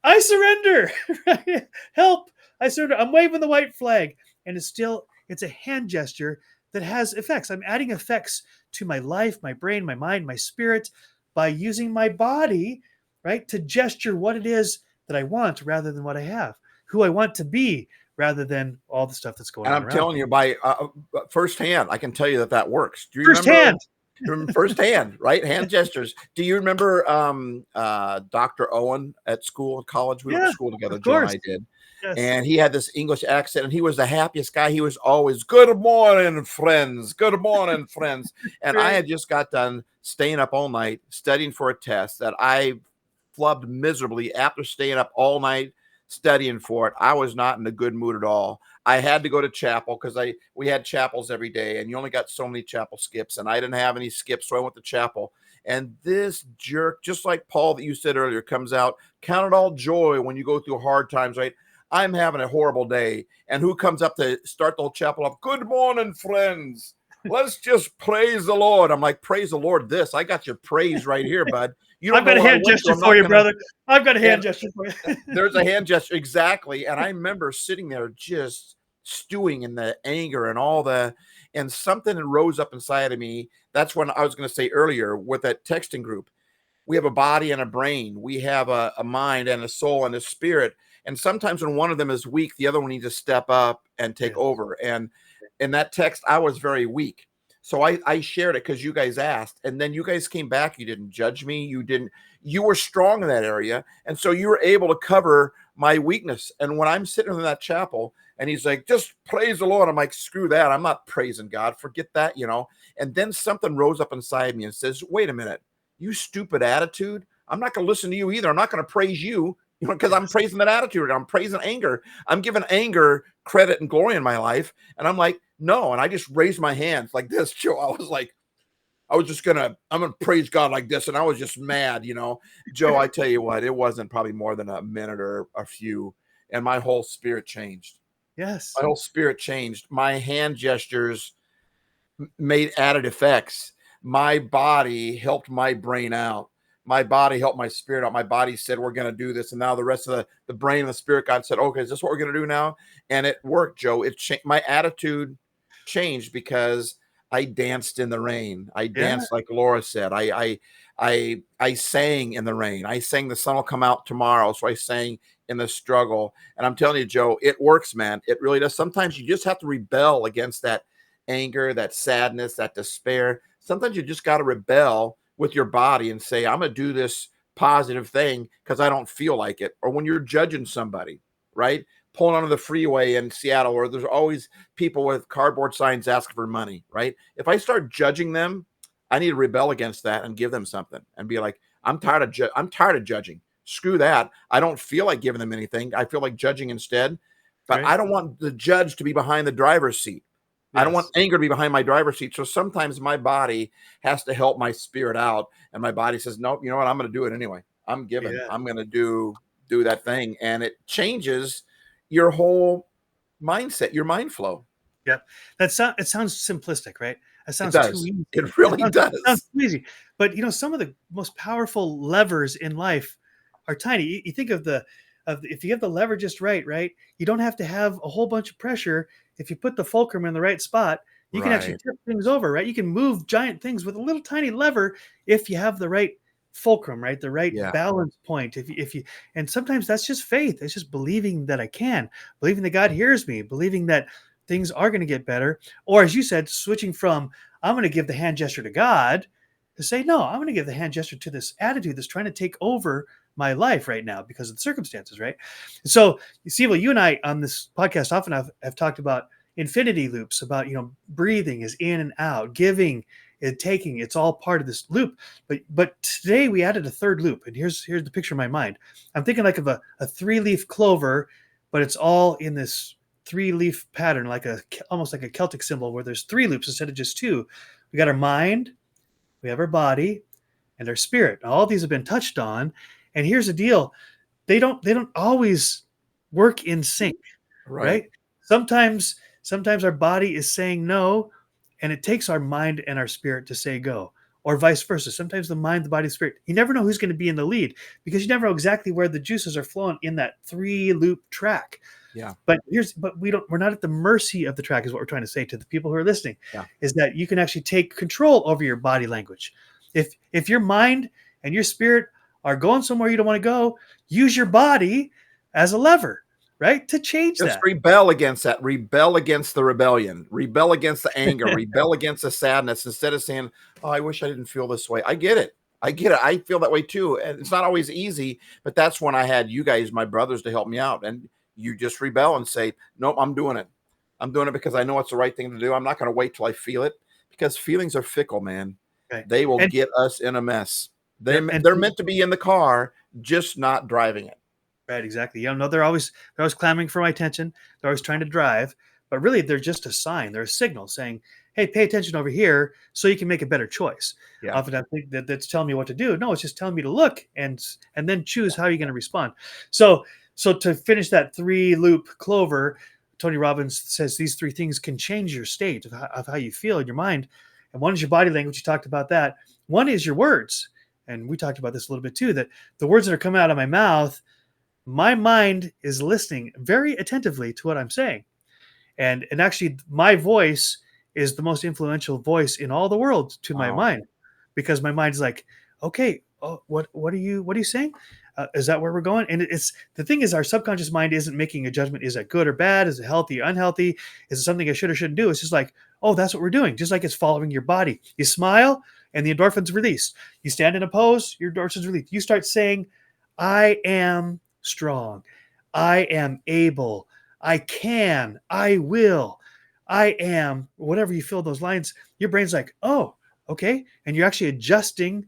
I surrender. Right? Help. I surrender. I'm waving the white flag. And it's a hand gesture that has effects. I'm adding effects to my life, my brain, my mind, my spirit by using my body, right, to gesture what it is that I want rather than what I have, who I want to be rather than all the stuff that's going And on I'm around telling me. you by firsthand, I can tell you that works. Do you remember? Firsthand. firsthand, right? Hand gestures. Do you remember Dr. Owen at school, college? We went to Yeah, school together, of Joe and course. I did. Yes. And he had this English accent, and he was the happiest guy. He was always, "Good morning, friends. Good morning, friends." And I Right. had just got done staying up all night studying for a test that I flubbed miserably after staying up all night studying for it. I was not in a good mood at all. I had to go to chapel because we had chapels every day, and you only got so many chapel skips, and I didn't have any skips, so I went to chapel. And this jerk, just like Paul that you said earlier, comes out, count it all joy when you go through hard times, right? I'm having a horrible day. And who comes up to start the whole chapel off? Good morning, friends. Let's just praise the Lord. I'm like, praise the Lord. I got your praise right here, bud. You don't I've know got a what I hand went through. gesture I'm for not you, gonna. brother. I've got a hand And gesture for you. there's a hand gesture exactly. And I remember sitting there just stewing in the anger and all and something rose up inside of me. That's when I was going to say earlier with that texting group. We have a body and a brain. We have a mind and a soul and a spirit. And sometimes when one of them is weak, the other one needs to step up and take Yeah. over. And in that text, I was very weak. So I shared it because you guys asked. And then you guys came back. You didn't judge me. You were strong in that area. And so you were able to cover my weakness. And when I'm sitting in that chapel and he's like, just praise the Lord, I'm like, screw that. I'm not praising God. Forget that, And then something rose up inside me and says, wait a minute. You stupid attitude. I'm not going to listen to you either. I'm not going to praise you, because I'm Yes. praising that attitude. I'm praising anger. I'm giving anger credit and glory in my life. And I'm like, no. And I just raised my hands like this, Joe. I'm going to praise God like this. And I was just mad, Joe, I tell you what, it wasn't probably more than a minute or a few. And my whole spirit changed. Yes. My whole spirit changed. My hand gestures made added effects. My body helped my brain out. My body helped my spirit out. My body said, we're going to do this. And now the rest of the brain and the spirit God said, okay, is this what we're going to do now? And it worked, Joe. My attitude changed because I danced in the rain. I Yeah. danced like Laura said. I sang in the rain. I sang the sun will come out tomorrow. So I sang in the struggle. And I'm telling you, Joe, it works, man. It really does. Sometimes you just have to rebel against that anger, that sadness, that despair. Sometimes you just got to rebel with your body and say, I'm going to do this positive thing because I don't feel like it. Or when you're judging somebody, right? Pulling onto the freeway in Seattle, where there's always people with cardboard signs asking for money, right? If I start judging them, I need to rebel against that and give them something and be like, I'm tired of judging. Screw that. I don't feel like giving them anything. I feel like judging instead. But Right. I don't want the judge to be behind the driver's seat. I don't want Yes. anger to be behind my driver's seat. So sometimes my body has to help my spirit out. And my body says, nope, you know what? I'm going to do it anyway. I'm giving. Yeah. I'm going to do that thing. And it changes your whole mindset, your mind flow. Yep. It sounds simplistic, right? That It sounds too does. easy. It really Sounds does. too easy. But some of the most powerful levers in life are tiny. You think of if you have the lever just right, right? You don't have to have a whole bunch of pressure. If you put the fulcrum in the right spot, you can actually Right. tip things over, right? You can move giant things with a little tiny lever if you have the right fulcrum, right? The right Yeah. balance point. And sometimes that's just faith. It's just believing that I can, believing that God hears me, believing that things are going to get better. Or as you said, switching from I'm going to give the hand gesture to God to say, no, I'm going to give the hand gesture to this attitude that's trying to take over my life right now because of the circumstances, right? So, Siva, you and I on this podcast often have talked about infinity loops, about, breathing is in and out, giving and taking, it's all part of this loop. But today we added a third loop. And here's the picture in my mind. I'm thinking like of a 3-leaf clover, but it's all in this 3-leaf pattern, almost like a Celtic symbol where there's 3 loops instead of just 2. We got our mind, we have our body, and our spirit. All these have been touched on. And here's the deal. They don't always work in sync, Right. right? Sometimes our body is saying no, and it takes our mind and our spirit to say go, or vice versa. Sometimes the mind, the body, the spirit. You never know who's going to be in the lead because you never know exactly where the juices are flowing in that 3-loop track. Yeah. But we're not at the mercy of the track, is what we're trying to say to the people who are listening, Yeah. is that you can actually take control over your body language. If your mind and your spirit are going somewhere you don't want to go, use your body as a lever. right? To change Just that. rebel against that. Rebel against the rebellion. Rebel against the anger. Rebel against the sadness. Instead of saying, "Oh, I wish I didn't feel this way." I get it. I get it. I feel that way too, and it's not always easy. But that's when I had you guys, my brothers, to help me out. And you just rebel and say, "Nope, I'm doing it. I'm doing it because I know it's the right thing to do. I'm not going to wait till I feel it because feelings are fickle, man. Okay. They will And get us in a mess. yep, and They're meant to be in the car, just not driving it." right, exactly. No, they're always clamoring for my attention. They're always trying to drive, but really they're just a sign. They're a signal saying, "Hey, pay attention over here, so you can make a better choice." Yeah. Often I think that's telling me what to do. No, it's just telling me to look and then choose how you're going to respond. So so to finish that three loop clover, Tony Robbins says these three things can change your state of how you feel in your mind. And one is your body language. You talked about that. One is your words, and we talked about this a little bit too. That the words that are coming out of my mouth, my mind is listening very attentively to what I'm saying. And actually my voice is the most influential voice in all the world to my Wow. mind, because my mind's like, okay, oh, what are you saying? Is that where we're going? And it's the thing is, our subconscious mind isn't making a judgment. Is that good or bad? Is it healthy or unhealthy? Is it something I should or shouldn't do? It's just like, oh, that's what we're doing. Just like it's following your body. You smile and the endorphins release. You stand in a pose, your endorphins release. You start saying, I am strong. I am able. I can. I will. I am. Whatever you fill those lines, your brain's like, oh, okay. And you're actually adjusting,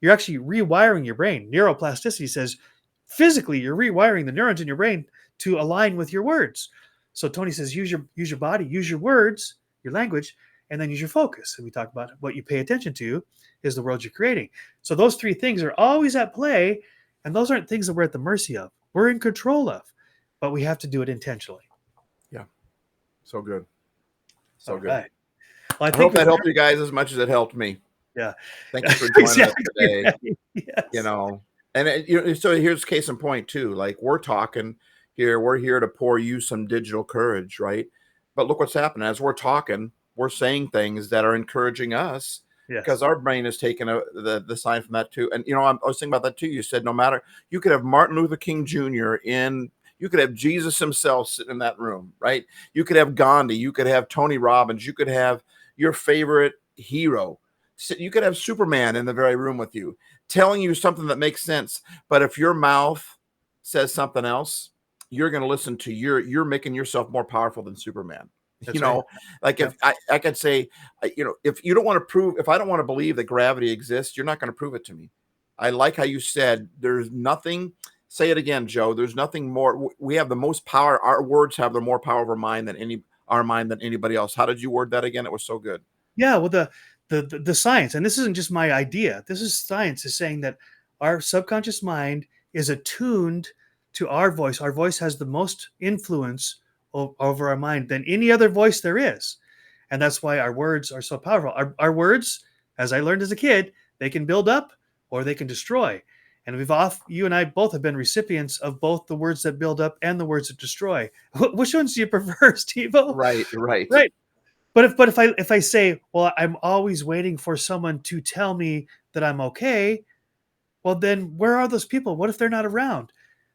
you're actually rewiring your brain. Neuroplasticity says physically you're rewiring the neurons in your brain to align with your words. So Tony says use your body, use your words, your language, and then use your focus. And we talk about what you pay attention to is the world you're creating. So those three things are always at play, and those aren't things that we're at the mercy of. We're in control of, but we have to do it intentionally. Yeah. So good. So All good. right. Well, I I think hope with that helped you guys as much as it helped me. yeah, Thank you for joining us exactly. today. Right. Yes. And so here's case in point too. Like we're talking here, we're here to pour you some digital courage, right? But look what's happening as we're talking. We're saying things that are encouraging us because Yes. our brain is taking the sign from that too. And I was thinking about that too. You said no matter you could have Martin Luther King Jr. You could have Jesus himself sitting in that room, right? You could have Gandhi, you could have Tony Robbins, you could have your favorite hero. You could have Superman in the very room with you, telling you something that makes sense. But if your mouth says something else, you're going to listen to you're making yourself more powerful than Superman. You That's right. know, like Yep. if I could say, if you don't want to prove, if I don't want to believe that gravity exists, you're not going to prove it to me. I like how you said there's nothing. Say it again, Joe. There's nothing more. We have the most power. Our words have the more power of our mind than anybody else. How did you word that again? It was so good. Yeah. Well, the science, and this isn't just my idea. This is science is saying that our subconscious mind is attuned to our voice. Our voice has the most influence over our mind than any other voice there is, and that's why our words are so powerful. Our words, as I learned as a kid, they can build up or they can destroy. And you and I both have been recipients of both the words that build up and the words that destroy. Which ones do you prefer, Steve-O? Right, right. Right. But if I say, well, I'm always waiting for someone to tell me that I'm okay, well, then where are those people? What if they're not around?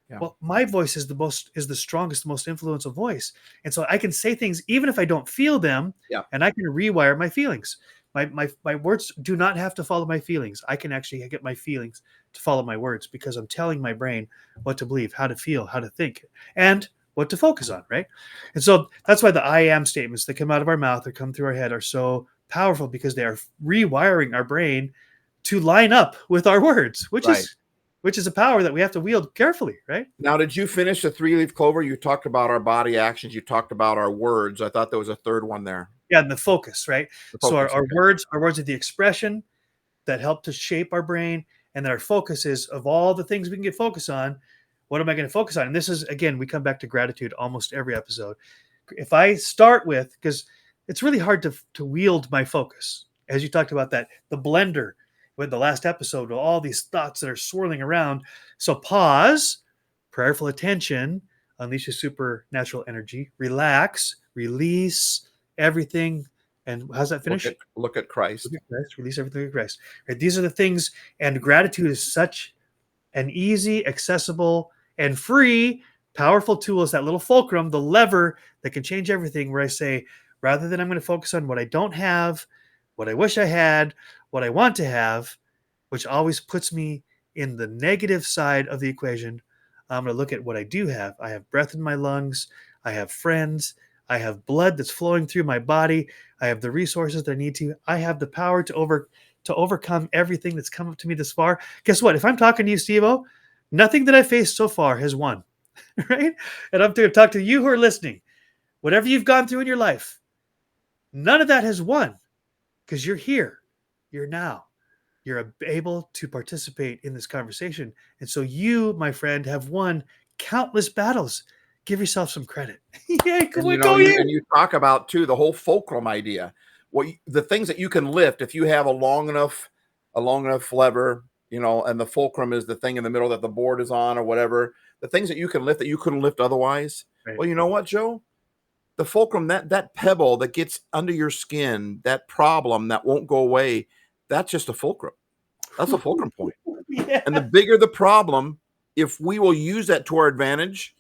Yeah, Well, my voice is the strongest, most influential voice, and so I can say things even if I don't feel them, yeah. and I can rewire my feelings. My words do not have to follow my feelings. I can actually get my feelings to follow my words because I'm telling my brain what to believe, how to feel, how to think, and what to focus on, right? And so that's why the I am statements that come out of our mouth or come through our head are so powerful because they are rewiring our brain to line up with our words, which Right. is which is a power that we have to wield carefully, right? Now, did you finish the three-leaf clover? You talked about our body actions. You talked about our words. I thought there was a third one there. Yeah, and the focus, right? The So our, focus. our Okay. words, our words are the expression that help to shape our brain, and then our focus is of all the things we can get focus on. What am I going to focus on? And this is again, we come back to gratitude almost every episode. If I start with, because it's really hard to wield my focus, as you talked about that, the blender with the last episode, all these thoughts that are swirling around. So pause, prayerful attention, unleash your supernatural energy, relax, release everything. And how's that finish? Look at Christ. Look at Christ, release everything at Christ. Right? These are the things, and gratitude is such an easy, accessible, and free powerful tool is that little fulcrum, the lever that can change everything, where I say, rather than I'm going to focus on what I don't have, what I wish I had, what I want to have, which always puts me in the negative side of the equation, I'm going to look at what I do have. I have breath in my lungs. I have friends. I have blood that's flowing through my body. I have the resources that I need to. I have the power to overcome everything that's come up to me this far. Guess what? If I'm talking to you, Steve-O, nothing that I've faced so far has won. Right? And I'm going to talk to you who are listening. Whatever you've gone through in your life, none of that has won because you're here. You're now. You're able to participate in this conversation. And so you, my friend, have won countless battles. Give yourself some credit. Yeah, And go you. you talk about too the whole fulcrum idea. The things that you can lift if you have a long enough lever, and the fulcrum is the thing in the middle that the board is on or whatever. The things that you can lift that you couldn't lift otherwise. Right. Well, you know what, Joe? The fulcrum, that pebble that gets under your skin, that problem that won't go away, that's just a fulcrum. That's a fulcrum point. Yeah. And the bigger the problem, if we will use that to our advantage,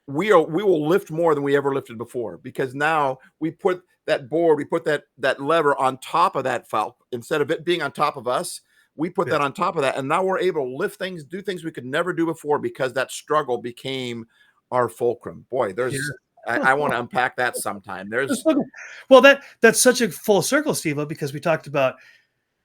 we will lift more than we ever lifted before, because now we put that board, we put that lever on top of that file. Instead of it being on top of us, we put that on top of that. And now we're able to lift things, do things we could never do before, because that struggle became our fulcrum. Boy, I want to unpack that sometime. Well, that's such a full circle, Steve, because we talked about,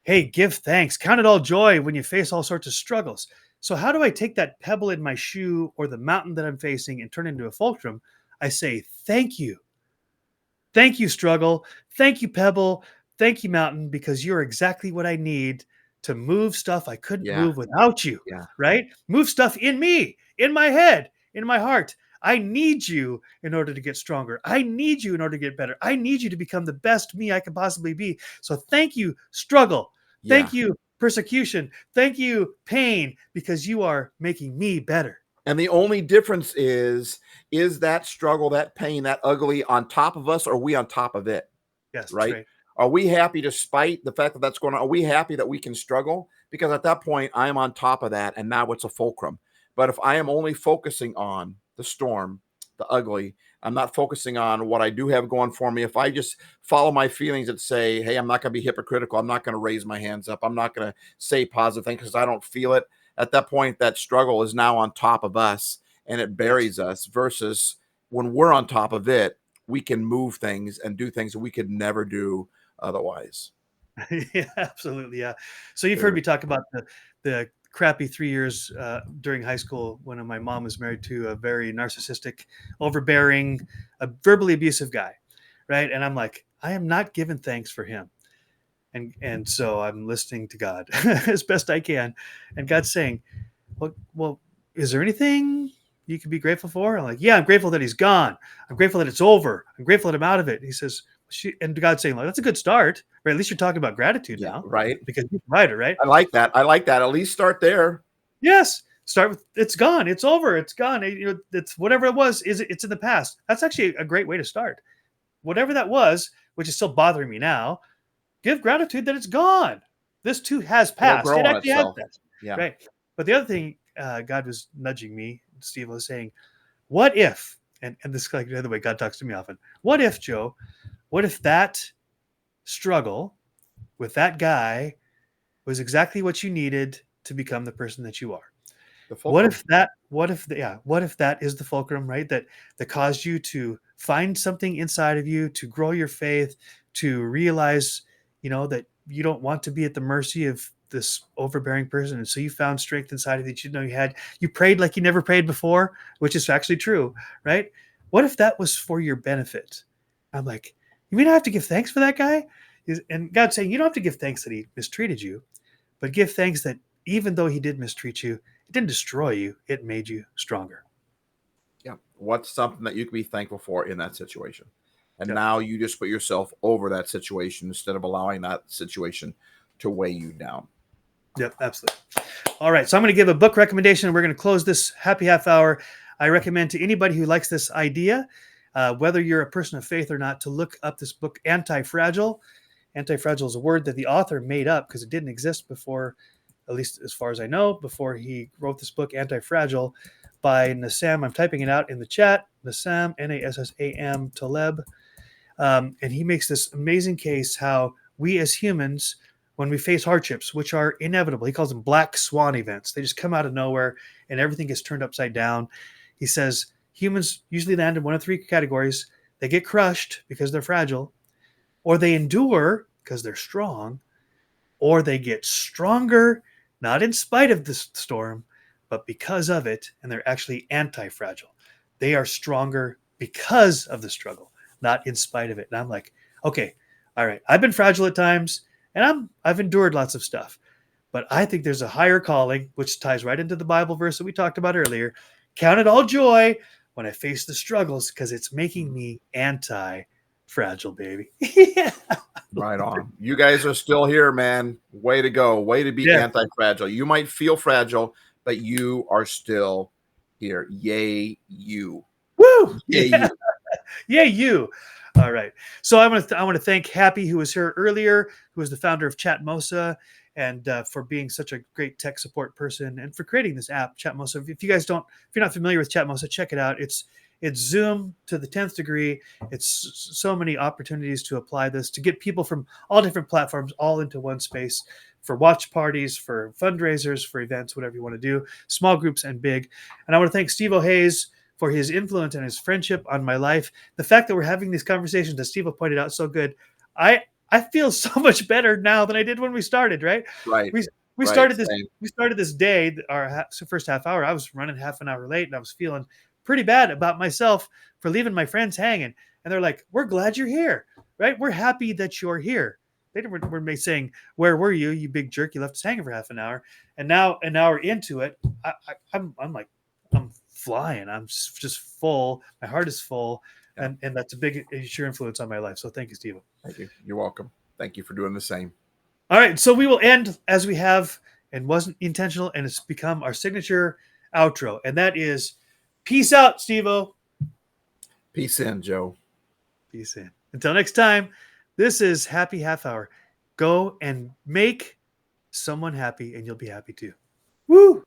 hey, give thanks, count it all joy when you face all sorts of struggles. So how do I take that pebble in my shoe or the mountain that I'm facing and turn it into a fulcrum? I say, thank you. Thank you, struggle. Thank you, pebble. Thank you, mountain, because you're exactly what I need to move stuff I couldn't move without you, right? Move stuff in me, in my head, in my heart. I need you in order to get stronger. I need you in order to get better. I need you to become the best me I can possibly be. So thank you, struggle. Thank you, persecution. Thank you, pain, because you are making me better. And the only difference is that struggle, that pain, that ugly on top of us, or are we on top of it? Yes, right? Are we happy despite the fact that that's going on? Are we happy that we can struggle? Because at that point, I am on top of that, and now it's a fulcrum. But if I am only focusing on the storm, the ugly, I'm not focusing on what I do have going for me. If I just follow my feelings that say, hey, I'm not going to be hypocritical, I'm not going to raise my hands up, I'm not going to say positive things because I don't feel it, at that point, that struggle is now on top of us and it buries us, versus when we're on top of it, we can move things and do things that we could never do otherwise. Yeah, absolutely. Yeah. So you've heard me talk about the crappy 3 years during high school when my mom was married to a very narcissistic, overbearing, verbally abusive guy, right? And I'm like, I am not giving thanks for him. And so I'm listening to God as best I can. And God's saying, well, is there anything you can be grateful for? I'm like, yeah, I'm grateful that he's gone. I'm grateful that it's over. I'm grateful that I'm out of it. And he says, and God's saying, like, that's a good start, right? At least you're talking about gratitude now, right? Because you're provider, right? I like that. At least start there. Yes. Start with, it's gone. It's over. It's gone. It's whatever it was, it's in the past. That's actually a great way to start. Whatever that was, which is still bothering me now, give gratitude that it's gone. This too has passed. It actually has passed. Yeah. Right. But the other thing, God was nudging me, Steve was saying, what if, and this is like the other way God talks to me often, what if, Joe, what if that struggle with that guy was exactly what you needed to become the person that you are? What if that is the fulcrum, right? That caused you to find something inside of you, to grow your faith, to realize, that you don't want to be at the mercy of this overbearing person. And so you found strength inside of you that you know you had. You prayed like you never prayed before, which is actually true, right? What if that was for your benefit? I'm like, you mean I have to give thanks for that guy? And God's saying, you don't have to give thanks that he mistreated you, but give thanks that even though he did mistreat you, it didn't destroy you. It made you stronger. Yeah. What's something that you can be thankful for in that situation? And now you just put yourself over that situation instead of allowing that situation to weigh you down. Yep, absolutely. All right. So I'm going to give a book recommendation, and we're going to close this happy half hour. I recommend to anybody who likes this idea, whether you're a person of faith or not, to look up this book, Anti-Fragile. Anti-Fragile is a word that the author made up because it didn't exist before, at least as far as I know, before he wrote this book, Anti-Fragile. by Nassam. I'm typing it out in the chat. Nassam, Nassam Taleb. And he makes this amazing case how we as humans, when we face hardships, which are inevitable, he calls them black swan events. They just come out of nowhere and everything gets turned upside down. He says humans usually land in one of three categories. They get crushed because they're fragile, or they endure because they're strong, or they get stronger, not in spite of the storm, but because of it, and they're actually anti-fragile. They are stronger because of the struggle, not in spite of it. And I'm like, okay, all right, I've been fragile at times, and I've endured lots of stuff, but I think there's a higher calling, which ties right into the Bible verse that we talked about earlier. Count it all joy when I face the struggles, because it's making me anti-fragile, baby. Yeah. Right on. You guys are still here, man. Way to go. Way to be Yeah. anti-fragile. You might feel fragile, but you are still here. Yay, you. Woo! Yay, Yeah. you. Yeah, you. All right. So I want to thank Happy, who was here earlier, who is the founder of Chatmosa, and for being such a great tech support person and for creating this app, Chatmosa. If you're not familiar with Chatmosa, check it out. It's Zoom to the 10th degree. It's so many opportunities to apply this, to get people from all different platforms all into one space, for watch parties, for fundraisers, for events, whatever you want to do, small groups and big. And I want to thank Steve O'Hayes for his influence and his friendship on my life. The fact that we're having these conversations, as Steve pointed out so good, I feel so much better now than I did when we started, right? Right. We Right. started this Same. we started this day, our first half hour. I was running half an hour late, and I was feeling pretty bad about myself for leaving my friends hanging. And they're like, "We're glad you're here, right? We're happy that you're here." They were saying, "Where were you, you big jerk? You left us hanging for half an hour." And now an hour into it, I'm like, I'm flying. I'm just full. My heart is full, Yeah. and that's a big sheer influence on my life. So thank you, Steve. Thank you. You're welcome. Thank you for doing the same. All right, so we will end as we have, and wasn't intentional, and it's become our signature outro, and that is peace out, Steve-O. Peace in, Joe. Peace in. Until next time, this is Happy Half Hour. Go and make someone happy, and you'll be happy too. Woo!